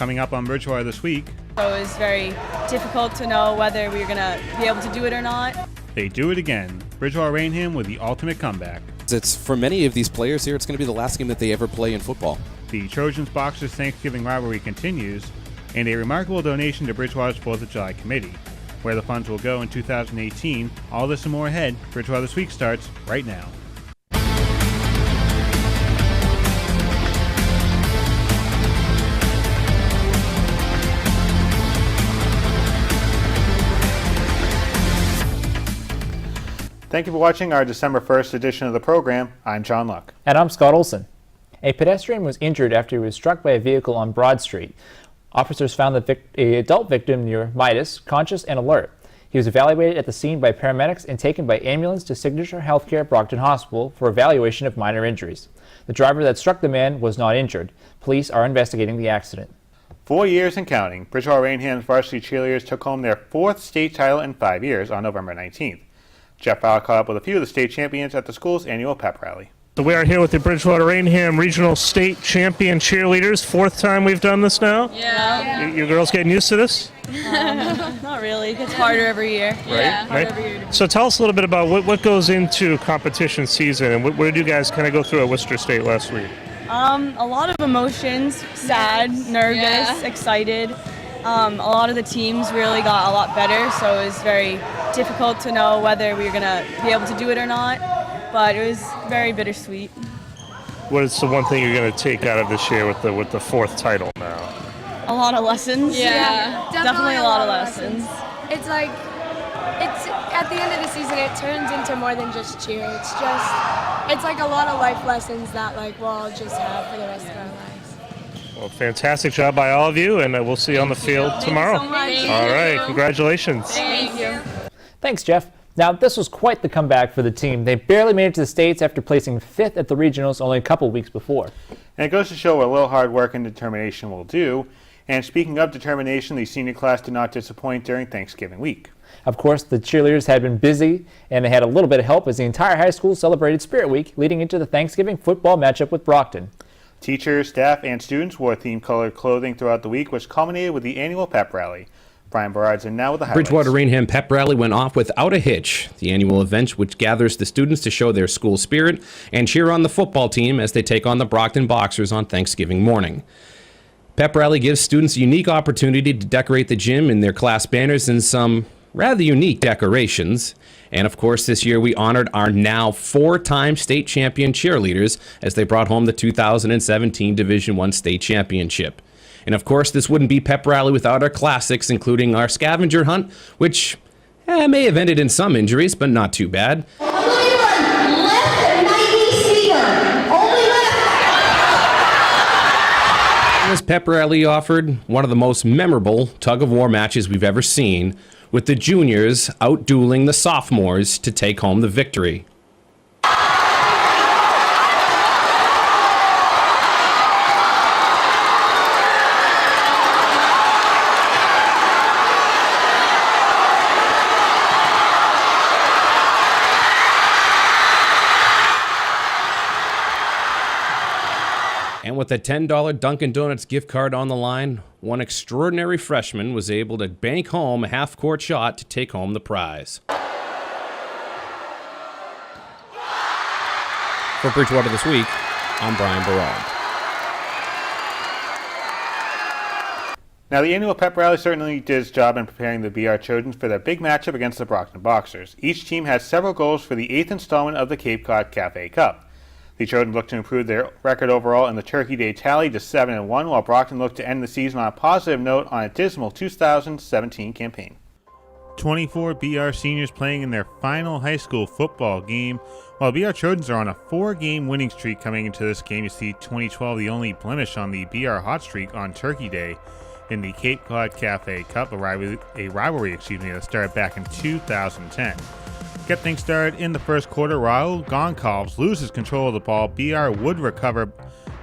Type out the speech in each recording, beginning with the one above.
Coming up on Bridgewater This Week. So it was very difficult to know whether we were going to be able to do it or not. They do it again. Bridgewater Rainham with the ultimate comeback. It's for many of these players here, it's going to be the last game that they ever play in football. The Trojans-Boxers Thanksgiving rivalry continues, and a remarkable donation to Bridgewater's 4th of July committee. Where the funds will go in 2018, all this and more ahead. Bridgewater This Week starts right now. Thank you for watching our December 1st edition of the program. I'm John Luck. And I'm Scott Olson. A pedestrian was injured after he was struck by a vehicle on Broad Street. Officers found the adult victim near Midas, conscious and alert. He was evaluated at the scene by paramedics and taken by ambulance to Signature Healthcare Brockton Hospital for evaluation of minor injuries. The driver that struck the man was not injured. Police are investigating the accident. 4 years and counting, Bridgewater Rainham's varsity cheerleaders took home their 4th state title in 5 years on November 19th. Jeff Fowler caught up with a few of the state champions at the school's annual pep rally. So we are here with the Bridgewater Rainham Regional State Champion cheerleaders. 4th time we've done this now? Yeah. You girls getting used to this? Not really. It gets harder every year. Right. So tell us a little bit about what goes into competition season, and what did you guys kind of go through at Worcester State last week? A lot of emotions, sad, nervous, excited. A lot of the teams really got a lot better, so it was very difficult to know whether we were going to be able to do it or not, but it was very bittersweet. What is the one thing you're going to take out of this year with the 4th title now? A lot of lessons. Yeah, definitely a lot of lessons. It's like, at the end of the season, it turns into more than just cheer. It's like a lot of life lessons that we'll all just have for the rest of our lives. Well, fantastic job by all of you, and we'll see you on the field tomorrow. Thank you so much. All right, congratulations. Thank you. Thanks, Jeff. Now, this was quite the comeback for the team. They barely made it to the States after placing 5th at the regionals only a couple weeks before. And it goes to show what a little hard work and determination will do. And speaking of determination, the senior class did not disappoint during Thanksgiving week. Of course, the cheerleaders had been busy, and they had a little bit of help as the entire high school celebrated Spirit Week, leading into the Thanksgiving football matchup with Brockton. Teachers, staff, and students wore theme-colored clothing throughout the week, which culminated with the annual pep rally. Brian Barard's in now with the highlights. Bridgewater Rainham Pep Rally went off without a hitch. The annual event which gathers the students to show their school spirit and cheer on the football team as they take on the Brockton Boxers on Thanksgiving morning. Pep Rally gives students a unique opportunity to decorate the gym in their class banners in some rather unique decorations. And of course, this year we honored our now 4-time state champion cheerleaders as they brought home the 2017 Division I state championship. And of course, this wouldn't be Pep Rally without our classics, including our scavenger hunt, which may have ended in some injuries, but not too bad. This Pep Rally offered one of the most memorable tug-of-war matches we've ever seen, with the juniors out-dueling the sophomores to take home the victory. And with a $10 Dunkin' Donuts gift card on the line, one extraordinary freshman was able to bank home a half-court shot to take home the prize. For Bridgewater This Week, I'm Brian Barard. Now, the annual pep rally certainly did its job in preparing the BR Trojans for their big matchup against the Brockton Boxers. Each team has several goals for the 8th installment of the Cape Cod Cafe Cup. The Trojans look to improve their record overall in the Turkey Day tally to 7-1, while Brockton looked to end the season on a positive note on a dismal 2017 campaign. 24 BR seniors playing in their final high school football game, while BR Trojans are on a 4-game winning streak coming into this game. You see 2012 the only blemish on the BR hot streak on Turkey Day in the Cape Cod Cafe Cup, a rivalry that started back in 2010. Get things started in the first quarter. Raul Goncalves loses control of the ball. BR would recover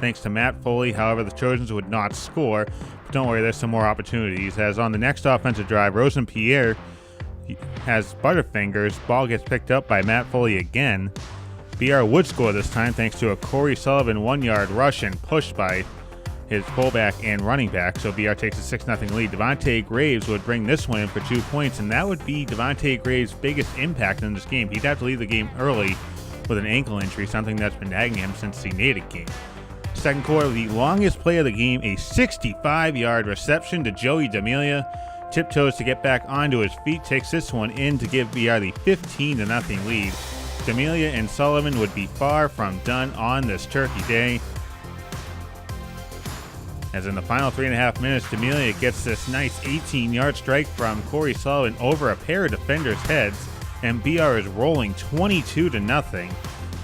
thanks to Matt Foley. However, the Trojans would not score. But don't worry, there's some more opportunities. As on the next offensive drive, Rosenpierre has Butterfingers. Ball gets picked up by Matt Foley again. BR would score this time thanks to a Corey Sullivan 1-yard rush and push by his fullback and running back, so BR takes a 6-0 lead. Devontae Graves would bring this one in for 2 points, and that would be Devontae Graves' biggest impact in this game. He'd have to leave the game early with an ankle injury, something that's been nagging him since the Natick game. Second quarter, the longest play of the game, a 65-yard reception to Joey D'Amelia. Tiptoes to get back onto his feet, takes this one in to give BR the 15-0 lead. D'Amelia and Sullivan would be far from done on this Turkey Day. As in the final 3.5 minutes, D'Amelia gets this nice 18-yard strike from Corey Sullivan over a pair of defenders' heads, and BR is rolling 22-0.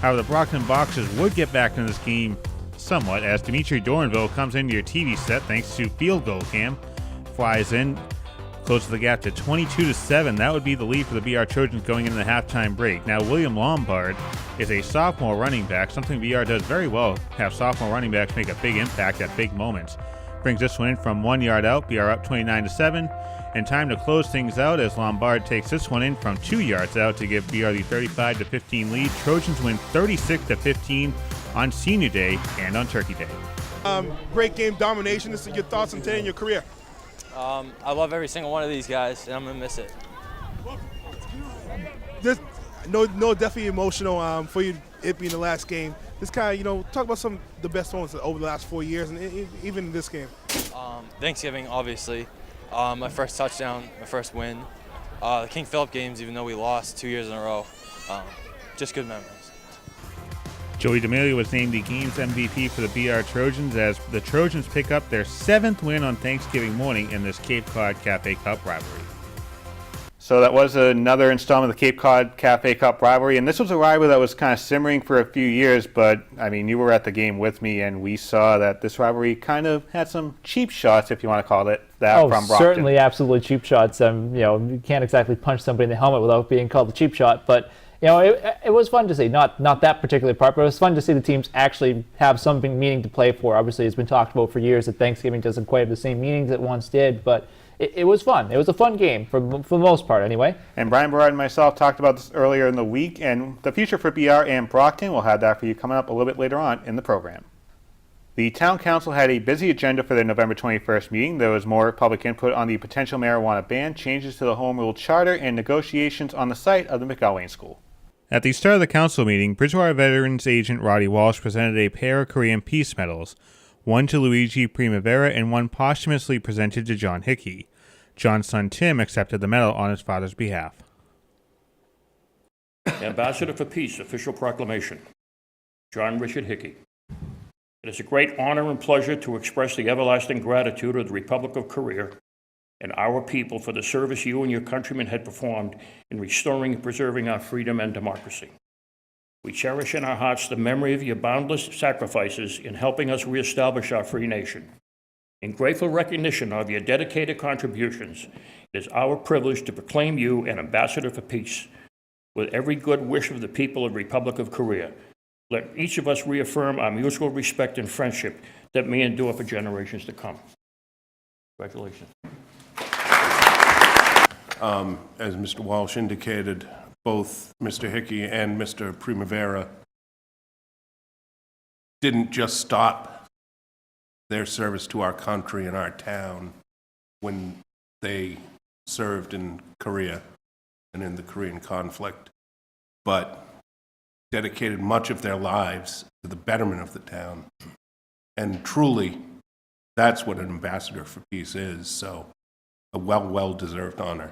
However, the Brockton Boxers would get back into this game somewhat as Dimitri Doranville comes into your TV set thanks to field goal cam, flies in, closes the gap to 22-7. That would be the lead for the BR Trojans going into the halftime break. Now, William Lombard is a sophomore running back, something BR does very well, have sophomore running backs make a big impact at big moments. Brings this one in from 1 yard out, BR up 29-7, and time to close things out as Lombard takes this one in from 2 yards out to give BR the 35-15 lead. Trojans win 36-15 on Senior Day and on Turkey Day. Great game, domination. This is your thoughts on today in your career. I love every single one of these guys, and I'm going to miss it. Definitely emotional for you, it being the last game. This kind of, talk about some of the best moments over the last 4 years, and even in this game. Thanksgiving, obviously. My first touchdown, my first win. The King Philip games, even though we lost 2 years in a row. Just good memories. Joey D'Amelia was named the game's MVP for the BR Trojans as the Trojans pick up their 7th win on Thanksgiving morning in this Cape Cod Cafe Cup rivalry. So that was another installment of the Cape Cod Cafe Cup rivalry, and this was a rivalry that was kind of simmering for a few years, but I mean, you were at the game with me, and we saw that this rivalry kind of had some cheap shots, if you want to call it that, from Brockton. Certainly, absolutely cheap shots. You can't exactly punch somebody in the helmet without being called a cheap shot, but it was fun to see. Not that particular part, but it was fun to see the teams actually have something meaning to play for. Obviously, it's been talked about for years that Thanksgiving doesn't quite have the same meanings it once did, but it was fun. It was a fun game for the most part, anyway. And Brian Berard and myself talked about this earlier in the week, and the future for BR and Brockton, we'll have that for you coming up a little bit later on in the program. The Town Council had a busy agenda for their November 21st meeting. There was more public input on the potential marijuana ban, changes to the Home Rule Charter, and negotiations on the site of the McElwain School. At the start of the council meeting, Bridgewater Veterans Agent Roddy Walsh presented a pair of Korean Peace Medals, one to Luigi Primavera and one posthumously presented to John Hickey. John's son Tim accepted the medal on his father's behalf. Ambassador for Peace, official proclamation. John Richard Hickey. It is a great honor and pleasure to express the everlasting gratitude of the Republic of Korea and our people for the service you and your countrymen had performed in restoring and preserving our freedom and democracy. We cherish in our hearts the memory of your boundless sacrifices in helping us reestablish our free nation. In grateful recognition of your dedicated contributions, it is our privilege to proclaim you an ambassador for peace. With every good wish of the people of the Republic of Korea, let each of us reaffirm our mutual respect and friendship that may endure for generations to come. Congratulations. As Mr. Walsh indicated, both Mr. Hickey and Mr. Primavera didn't just stop their service to our country and our town when they served in Korea and in the Korean conflict, but dedicated much of their lives to the betterment of the town. And truly, that's what an ambassador for peace is, so a well-deserved honor.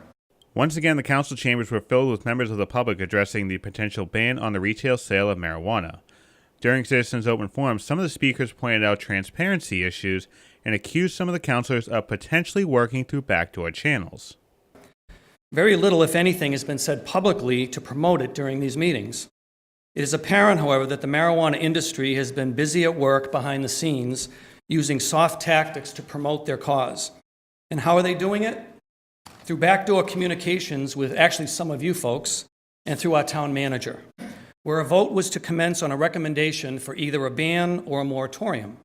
Once again, the council chambers were filled with members of the public addressing the potential ban on the retail sale of marijuana. During Citizens' Open Forum, some of the speakers pointed out transparency issues and accused some of the councilors of potentially working through backdoor channels. Very little, if anything, has been said publicly to promote it during these meetings. It is apparent, however, that the marijuana industry has been busy at work behind the scenes using soft tactics to promote their cause. And how are they doing it? Through backdoor communications with actually some of you folks and through our town manager, where a vote was to commence on a recommendation for either a ban or a moratorium.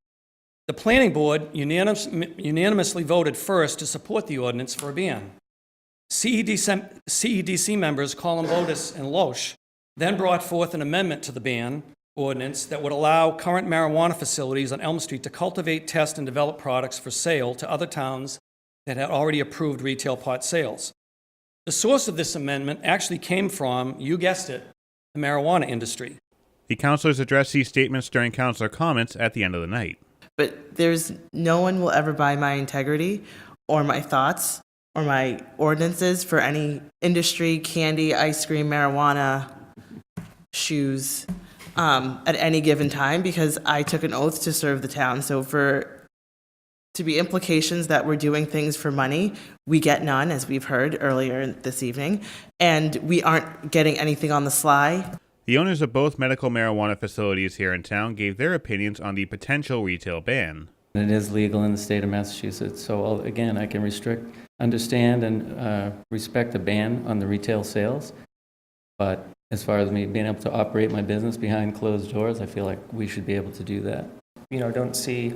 The planning board unanimously voted first to support the ordinance for a ban. CEDC members Colin Botus and Loesch then brought forth an amendment to the ban, ordinance that would allow current marijuana facilities on Elm Street to cultivate, test, and develop products for sale to other towns that had already approved retail pot sales. The source of this amendment actually came from, you guessed it, the marijuana industry. The councilors addressed these statements during councilor comments at the end of the night. But no one will ever buy my integrity or my thoughts or my ordinances for any industry, candy, ice cream, marijuana, shoes, at any given time, because I took an oath to serve the town. So to be implications that we're doing things for money, we get none, as we've heard earlier this evening, and we aren't getting anything on the sly. The owners of both medical marijuana facilities here in town gave their opinions on the potential retail ban. It is legal in the state of Massachusetts, so again, I can understand and respect the ban on the retail sales, but as far as me being able to operate my business behind closed doors, I feel like we should be able to do that. Don't see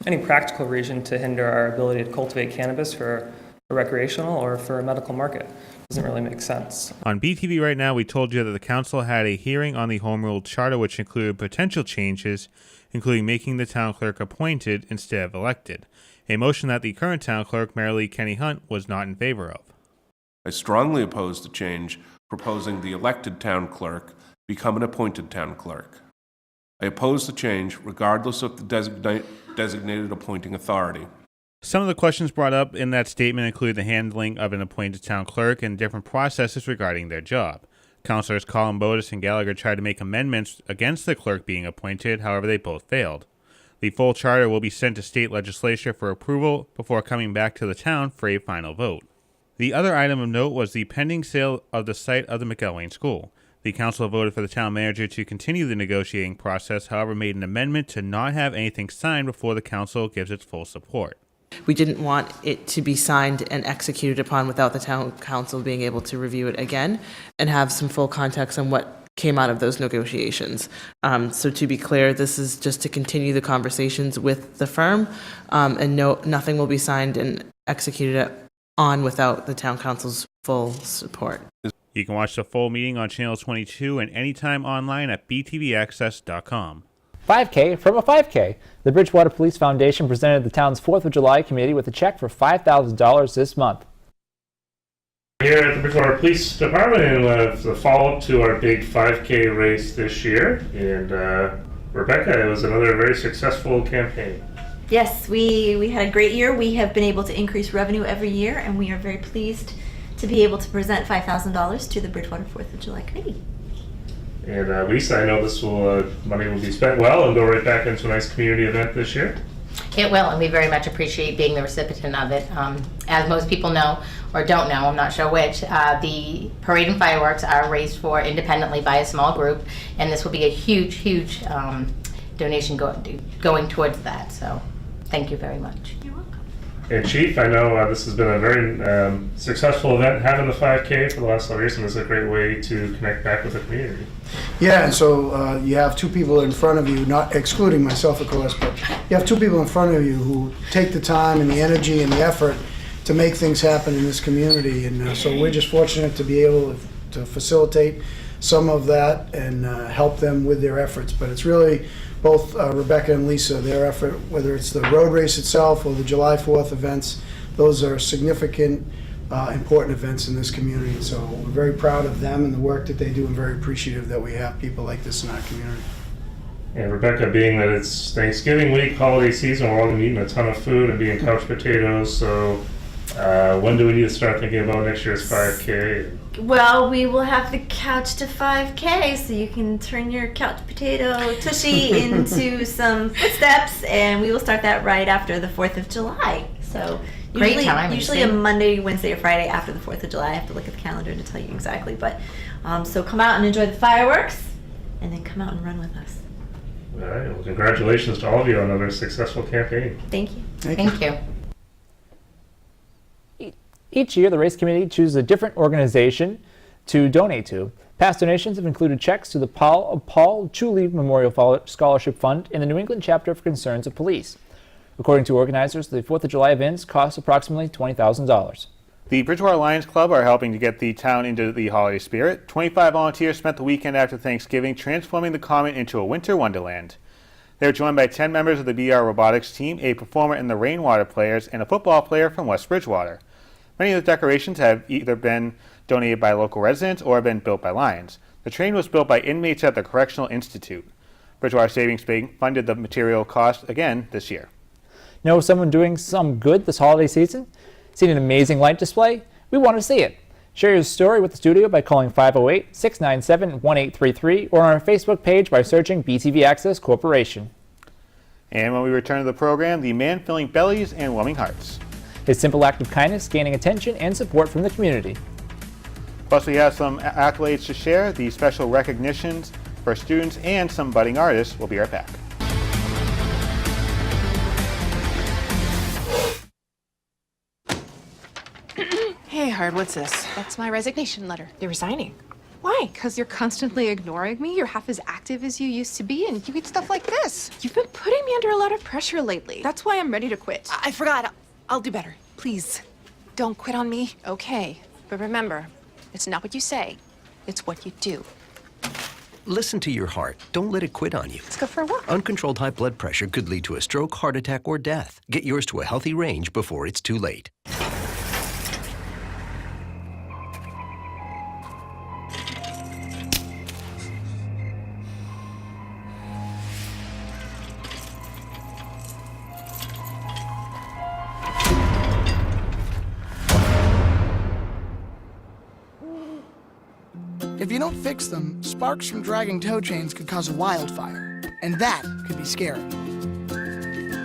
any practical reason to hinder our ability to cultivate cannabis for a recreational or for a medical market. Doesn't really make sense. On BTV Right Now, we told you that the council had a hearing on the home rule charter, which included potential changes, including making the town clerk appointed instead of elected, a motion that the current town clerk, Mary Lee Kenny Hunt, was not in favor of. I strongly oppose the change proposing the elected town clerk become an appointed town clerk. I oppose the change regardless of the designated appointing authority. Some of the questions brought up in that statement include the handling of an appointed town clerk and different processes regarding their job. Councilors Colin Bodis and Gallagher tried to make amendments against the clerk being appointed, however they both failed. The full charter will be sent to state legislature for approval before coming back to the town for a final vote. The other item of note was the pending sale of the site of the McElwain School. The council voted for the town manager to continue the negotiating process, however made an amendment to not have anything signed before the council gives its full support. We didn't want it to be signed and executed upon without the town council being able to review it again and have some full context on what came out of those negotiations. So to be clear, this is just to continue the conversations with the firm, and nothing will be signed and executed on without the town council's full support. You can watch the full meeting on Channel 22 and anytime online at btvaccess.com. 5K from a 5K. The Bridgewater Police Foundation presented the town's 4th of July committee with a check for $5,000 this month. Here at the Bridgewater Police Department, and the follow-up to our big 5K race this year. And Rebecca, it was another very successful campaign. Yes, we had a great year. We have been able to increase revenue every year, and we are very pleased to be able to present $5,000 to the Bridgewater 4th of July committee. And Lisa, I know this money will be spent well and go right back into a nice community event this year. It will, and we very much appreciate being the recipient of it. As most people know, or don't know, I'm not sure which, the parade and fireworks are raised for independently by a small group, and this will be a huge donation going towards that. So thank you very much. You're welcome. And Chief, I know this has been a very successful event, having the 5K for the last several years, and this is a great way to connect back with the community. Yeah, and so you have two people in front of you, not excluding myself, of course, but you have two people in front of you who take the time and the energy and the effort to make things happen in this community. And so we're just fortunate to be able to facilitate some of that and help them with their efforts. But it's really both Rebecca and Lisa, their effort, whether it's the road race itself or the July 4th events, those are significant, important events in this community. So we're very proud of them and the work that they do, and very appreciative that we have people like this in our community. And Rebecca, being that it's Thanksgiving week, holiday season, we're all going to be eating a ton of food and being couch potatoes, so when do we need to start thinking about next year's 5K? Well, we will have the couch to 5K, so you can turn your couch potato tushy into some footsteps, and we will start that right after the 4th of July. So usually a Monday, Wednesday, or Friday after the 4th of July. I have to look at the calendar to tell you exactly, but so come out and enjoy the fireworks, and then come out and run with us. All right. Well, congratulations to all of you on another successful campaign. Thank you. Thank you. Each year, the race committee chooses a different organization to donate to. Past donations have included checks to the Paul Chuli Memorial Scholarship Fund and the New England Chapter for Concerns of Police. According to organizers, the 4th of July events cost approximately $20,000. The Bridgewater Lions Club are helping to get the town into the holiday spirit. 25 volunteers spent the weekend after Thanksgiving transforming the Common into a winter wonderland. They were joined by 10 members of the BR Robotics team, a performer in the Rainwater Players, and a football player from West Bridgewater. Many of the decorations have either been donated by local residents or have been built by Lions. The train was built by inmates at the Correctional Institute. Bridgewater Savings Bank funded the material cost again this year. Know someone doing some good this holiday season? Seen an amazing light display? We want to see it. Share your story with the studio by calling 508-697-1833 or on our Facebook page by searching BTV Access Corporation. And when we return to the program, the man filling bellies and warming hearts. His simple act of kindness gaining attention and support from the community. Plus, we have some accolades to share, the special recognitions for students, and some budding artists. We'll be right back. Hey, Hard, what's this? That's my resignation letter. You're resigning? Why? Because you're constantly ignoring me. You're half as active as you used to be, and you get stuff like this. You've been putting me under a lot of pressure lately. That's why I'm ready to quit. I forgot. I'll do better. Please, don't quit on me. Okay. But remember, it's not what you say. It's what you do. Listen to your heart. Don't let it quit on you. Let's go for a walk. Uncontrolled high blood pressure could lead to a stroke, heart attack, or death. Get yours to a healthy range before it's too late. If you don't fix them, sparks from dragging tow chains could cause a wildfire, and that could be scary.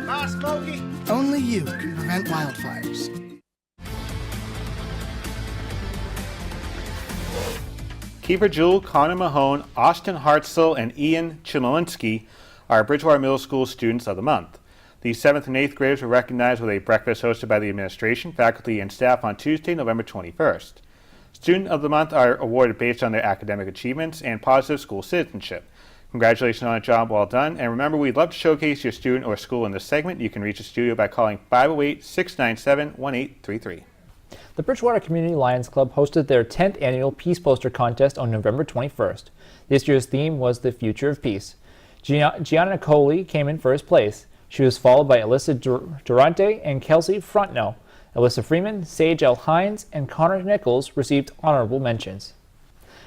Ah, Smokey! Only you can prevent wildfires. Kiefer Jewell, Connor Mahone, Austin Hartzell, and Ian Chmielewski are Bridgewater Middle School Students of the Month. The 7th and 8th graders were recognized with a breakfast hosted by the administration, faculty, and staff on Tuesday, November 21st. Student of the Month are awarded based on their academic achievements and positive school citizenship. Congratulations on a job well done, and remember, we'd love to showcase your student or school in this segment. You can reach the studio by calling 508-697-1833. The Bridgewater Community Lions Club hosted their 10th annual Peace Poster Contest on November 21st. This year's theme was the future of peace. Gianna Coley came in first place. She was followed by Alyssa Durante and Kelsey Frontno. Alyssa Freeman, Sage L. Hines, and Connor Nichols received honorable mentions.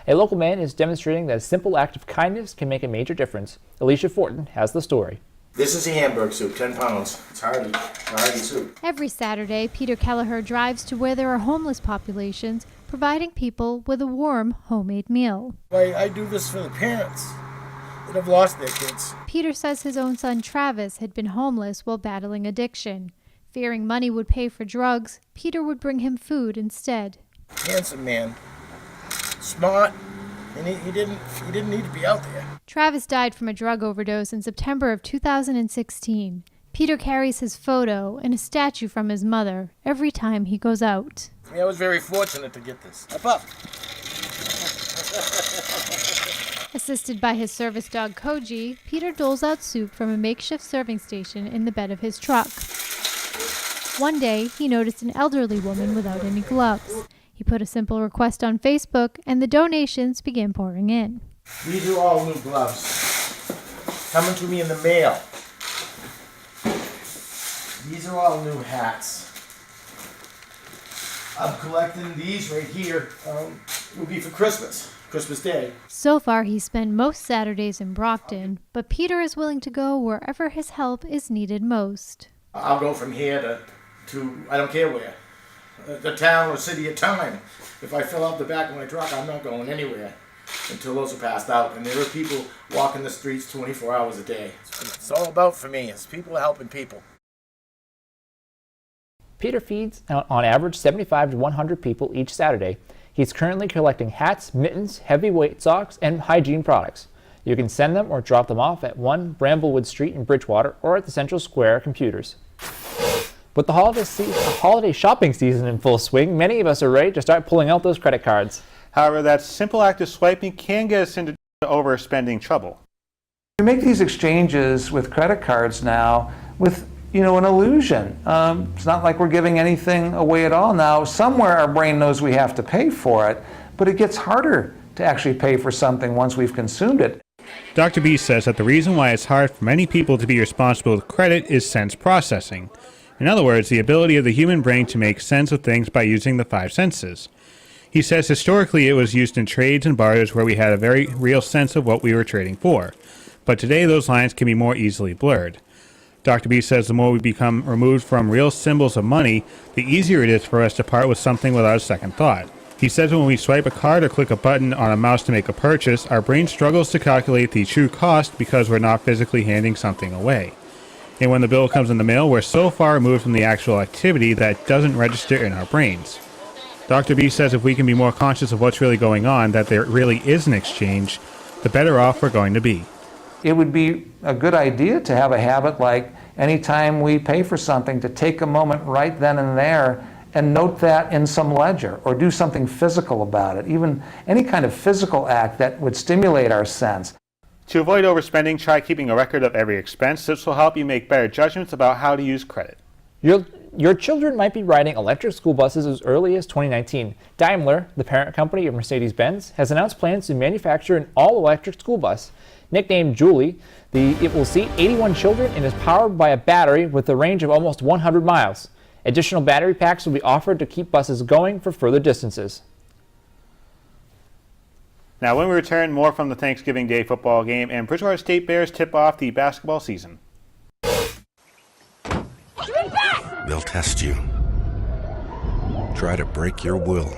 A local man is demonstrating that a simple act of kindness can make a major difference. Alicia Fortin has the story. This is a Hamburg soup, 10 pounds. It's hearty soup. Every Saturday, Peter Kelleher drives to where there are homeless populations, providing people with a warm, homemade meal. I do this for the parents that have lost their kids. Peter says his own son Travis had been homeless while battling addiction. Fearing money would pay for drugs, Peter would bring him food instead. Handsome man, smart, and he didn't need to be out there. Travis died from a drug overdose in September of 2016. Peter carries his photo and a statue from his mother every time he goes out. I was very fortunate to get this. Up. Assisted by his service dog Koji, Peter doles out soup from a makeshift serving station in the bed of his truck. One day, he noticed an elderly woman without any gloves. He put a simple request on Facebook, and the donations began pouring in. These are all new gloves. Coming to me in the mail. These are all new hats. I'm collecting these right here. It will be for Christmas Day. So far, he's spent most Saturdays in Brockton, but Peter is willing to go wherever his help is needed most. I'll go from here to I don't care where. The town or city of time. If I fill out the back of my truck, I'm not going anywhere until those are passed out. And there are people walking the streets 24 hours a day. It's all about for me. It's people helping people. Peter feeds on average 75 to 100 people each Saturday. He's currently collecting hats, mittens, heavyweight socks, and hygiene products. You can send them or drop them off at 1 Bramblewood Street in Bridgewater or at the Central Square Computers. With the holiday shopping season in full swing, many of us are ready to start pulling out those credit cards. However, that simple act of swiping can get us into overspending trouble. We make these exchanges with credit cards now with an illusion. It's not like we're giving anything away at all now. Somewhere our brain knows we have to pay for it, but it gets harder to actually pay for something once we've consumed it. Dr. B says that the reason why it's hard for many people to be responsible with credit is sense processing. In other words, the ability of the human brain to make sense of things by using the five senses. He says historically it was used in trades and barters where we had a very real sense of what we were trading for. But today those lines can be more easily blurred. Dr. B says the more we become removed from real symbols of money, the easier it is for us to part with something without a second thought. He says when we swipe a card or click a button on a mouse to make a purchase, our brain struggles to calculate the true cost because we're not physically handing something away. And when the bill comes in the mail, we're so far removed from the actual activity that it doesn't register in our brains. Dr. B says if we can be more conscious of what's really going on, that there really is an exchange, the better off we're going to be. It would be a good idea to have a habit like anytime we pay for something to take a moment right then and there and note that in some ledger or do something physical about it, even any kind of physical act that would stimulate our sense. To avoid overspending, try keeping a record of every expense. This will help you make better judgments about how to use credit. Your children might be riding electric school buses as early as 2019. Daimler, the parent company of Mercedes-Benz, has announced plans to manufacture an all-electric school bus. Nicknamed Julie, it will seat 81 children and is powered by a battery with a range of almost 100 miles. Additional battery packs will be offered to keep buses going for further distances. Now, when we return, more from the Thanksgiving Day football game, and Bridgewater State Bears tip off the basketball season. They'll test you. Try to break your will.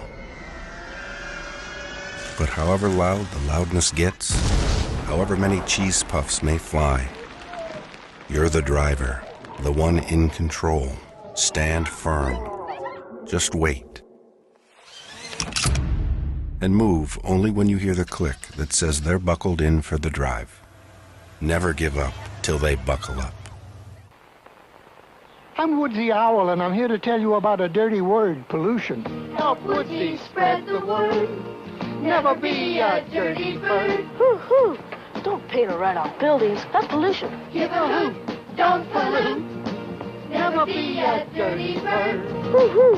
But however loud the loudness gets, however many cheese puffs may fly, you're the driver, the one in control. Stand firm. Just wait. And move only when you hear the click that says they're buckled in for the drive. Never give up till they buckle up. I'm Woodsy Owl, and I'm here to tell you about a dirty word, pollution. Help Woodsy spread the word. Never be a dirty bird. Hoo-hoo. Don't paint or write on buildings. That's pollution. Give a hoot. Don't pollute. Never be a dirty bird. Hoo-hoo.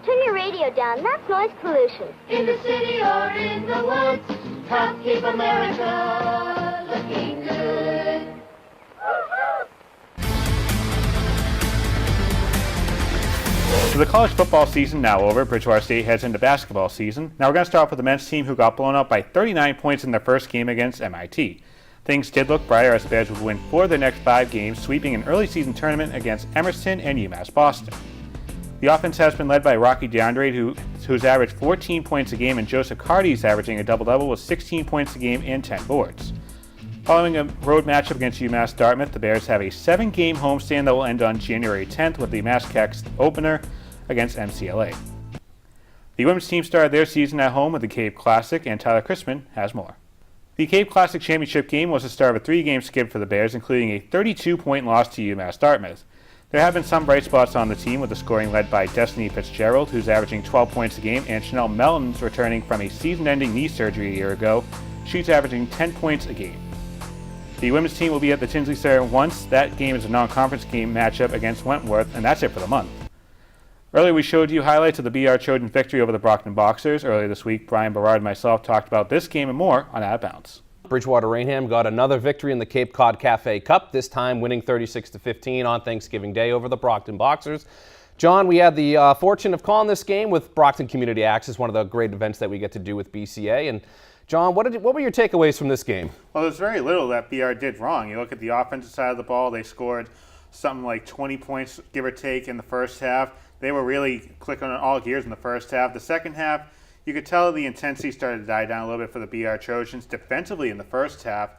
Turn your radio down. That's noise pollution. In the city or in the woods, help keep America looking good. So the college football season now over, Bridgewater State heads into basketball season. Now we're going to start off with the men's team who got blown out by 39 points in their first game against MIT. Things did look brighter as the Bears would win 4 of their next 5 games, sweeping an early season tournament against Emerson and UMass Boston. The offense has been led by Rocky DeAndre, who's averaged 14 points a game, and Joseph Carty's averaging a double-double with 16 points a game and 10 boards. Following a road matchup against UMass Dartmouth, the Bears have a 7-game homestand that will end on January 10th with the MassCAX opener against MCLA. The women's team started their season at home with the Cape Classic, and Tyler Christman has more. The Cape Classic Championship game was the start of a 3-game skid for the Bears, including a 32-point loss to UMass Dartmouth. There have been some bright spots on the team, with the scoring led by Destiny Fitzgerald, who's averaging 12 points a game, and Chanel Melton's returning from a season-ending knee surgery a year ago. She's averaging 10 points a game. The women's team will be at the Tinsley Center once that game is a non-conference game matchup against Wentworth, and that's it for the month. Earlier we showed you highlights of the BR Trojan victory over the Brockton Boxers. Earlier this week, Brian Berard and myself talked about this game and more on Out of Bounds. Bridgewater Rainham got another victory in the Cape Cod Cafe Cup, this time winning 36-15 on Thanksgiving Day over the Brockton Boxers. John, we had the fortune of calling this game with Brockton Community Access, one of the great events that we get to do with BCA. And John, what were your takeaways from this game? Well, there's very little that BR did wrong. You look at the offensive side of the ball, they scored something like 20 points, give or take, in the first half. They were really clicking on all gears in the first half. The second half, you could tell the intensity started to die down a little bit for the BR Trojans. Defensively in the first half,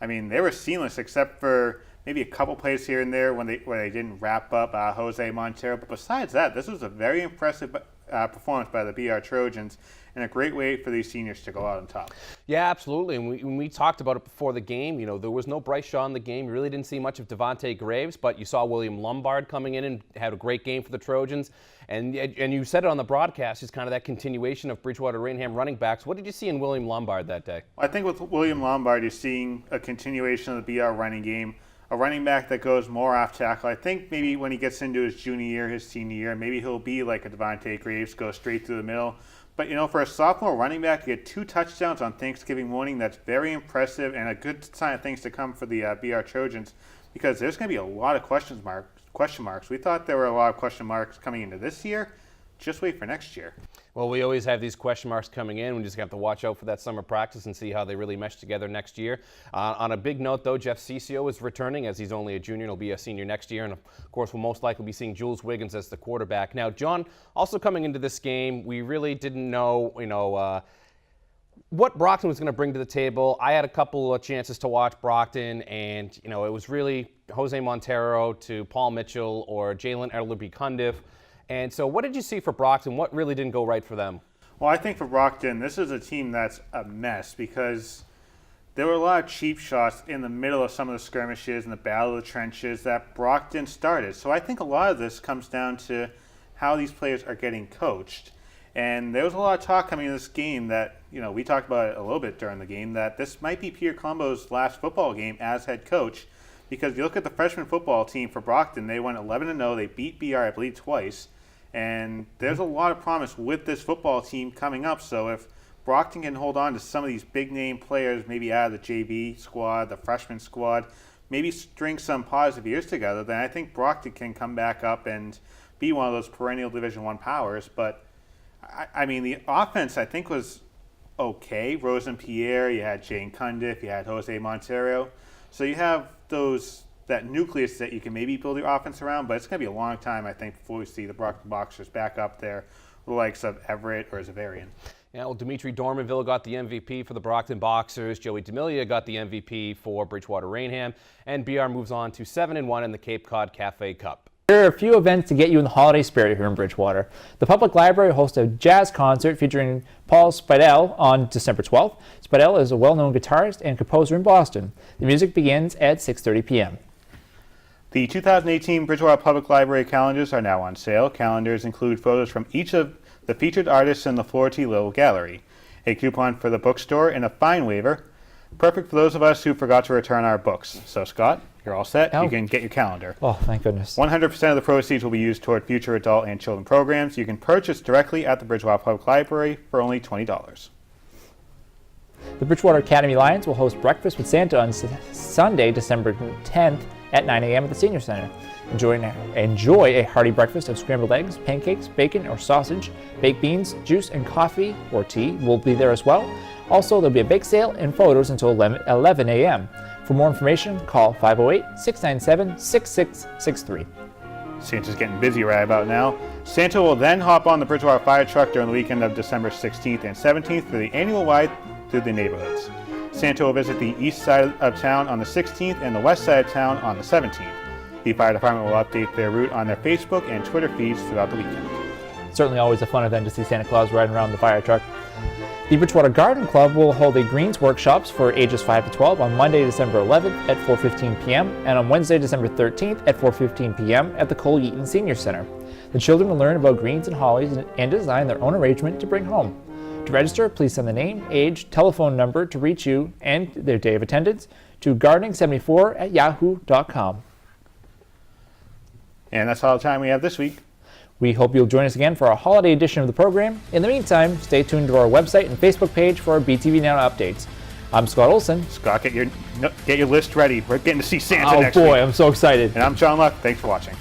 I mean, they were seamless except for maybe a couple plays here and there where they didn't wrap up Jose Montero. But besides that, this was a very impressive performance by the BR Trojans, and a great way for these seniors to go out on top. Yeah, absolutely. And when we talked about it before the game, there was no Bryce Shaw in the game. You really didn't see much of Devontae Graves, but you saw William Lombard coming in and had a great game for the Trojans. And you said it on the broadcast, it's kind of that continuation of Bridgewater Rainham running backs. What did you see in William Lombard that day? I think with William Lombard, you're seeing a continuation of the BR running game. a running back that goes more off tackle. I think maybe when he gets into his junior year, his senior year, maybe he'll be like a Devontae Graves, go straight through the middle. But, for a sophomore running back to get 2 touchdowns on Thanksgiving morning, that's very impressive and a good sign of things to come for the BR Trojans, because there's going to be a lot of question marks. We thought there were a lot of question marks coming into this year. Just wait for next year. Well, we always have these question marks coming in. We just have to watch out for that summer practice and see how they really mesh together next year. On a big note, though, Jeff Ciccio is returning, as he's only a junior and he'll be a senior next year. And, of course, we'll most likely be seeing Jules Wiggins as the quarterback. Now, John, also coming into this game, we really didn't know, what Brockton was going to bring to the table. I had a couple of chances to watch Brockton, and, it was really Jose Montero to Paul Mitchell or Jalen Ellerby-Cundiff. And so what did you see for Brockton? What really didn't go right for them? Well, I think for Brockton, this is a team that's a mess because there were a lot of cheap shots in the middle of some of the skirmishes and the battle of the trenches that Brockton started. So I think a lot of this comes down to how these players are getting coached. And there was a lot of talk coming in this game that, we talked about it a little bit during the game, that this might be Peter Colombo's last football game as head coach. Because if you look at the freshman football team for Brockton, they went 11-0. They beat BR, I believe, twice. And there's a lot of promise with this football team coming up. So if Brockton can hold on to some of these big-name players, maybe out of the JV squad, the freshman squad, maybe string some positive years together, then I think Brockton can come back up and be one of those perennial Division I powers. But, the offense, I think, was okay. Rosen-Pierre, you had Jane Cundiff, you had Jose Montero. So you have that nucleus that you can maybe build your offense around, but it's going to be a long time, I think, before we see the Brockton Boxers back up there, the likes of Everett or Zavarian. Yeah, well, Dimitri Dormanville got the MVP for the Brockton Boxers. Joey D'Amelia got the MVP for Bridgewater Rainham. And BR moves on to 7-1 in the Cape Cod Cafe Cup. There are a few events to get you in the holiday spirit here in Bridgewater. The Public Library hosts a jazz concert featuring Paul Spidell on December 12th. Spidell is a well-known guitarist and composer in Boston. The music begins at 6:30 p.m. The 2018 Bridgewater Public Library calendars are now on sale. Calendars include photos from each of the featured artists in the Flora T. Little Gallery, a coupon for the bookstore, and a fine waiver. Perfect for those of us who forgot to return our books. So, Scott, you're all set. Oh. You can get your calendar. Oh, thank goodness. 100% of the proceeds will be used toward future adult and children programs. You can purchase directly at the Bridgewater Public Library for only $20. The Bridgewater Academy Lions will host Breakfast with Santa on Sunday, December 10th at 9 a.m. at the Senior Center. Enjoy a hearty breakfast of scrambled eggs, pancakes, bacon or sausage, baked beans, juice, and coffee or tea will be there as well. Also, there'll be a bake sale and photos until 11 a.m. For more information, call 508-697-6663. Santa's getting busy right about now. Santa will then hop on the Bridgewater fire truck during the weekend of December 16th and 17th for the annual ride through the neighborhoods. Santa will visit the east side of town on the 16th and the west side of town on the 17th. The fire department will update their route on their Facebook and Twitter feeds throughout the weekend. Certainly always a fun event to see Santa Claus riding around the fire truck. The Bridgewater Garden Club will hold a greens workshops for ages 5 to 12 on Monday, December 11th at 4:15 p.m. and on Wednesday, December 13th at 4:15 p.m. at the Cole Yeaton Senior Center. The children will learn about greens and hollies and design their own arrangement to bring home. To register, please send the name, age, telephone number to reach you and their day of attendance to gardening74@yahoo.com. And that's all the time we have this week. We hope you'll join us again for our holiday edition of the program. In the meantime, stay tuned to our website and Facebook page for our BTV Now updates. I'm Scott Olson. Scott, get your list ready. We're getting to see Santa next week. Oh boy, I'm so excited. And I'm John Luck. Thanks for watching.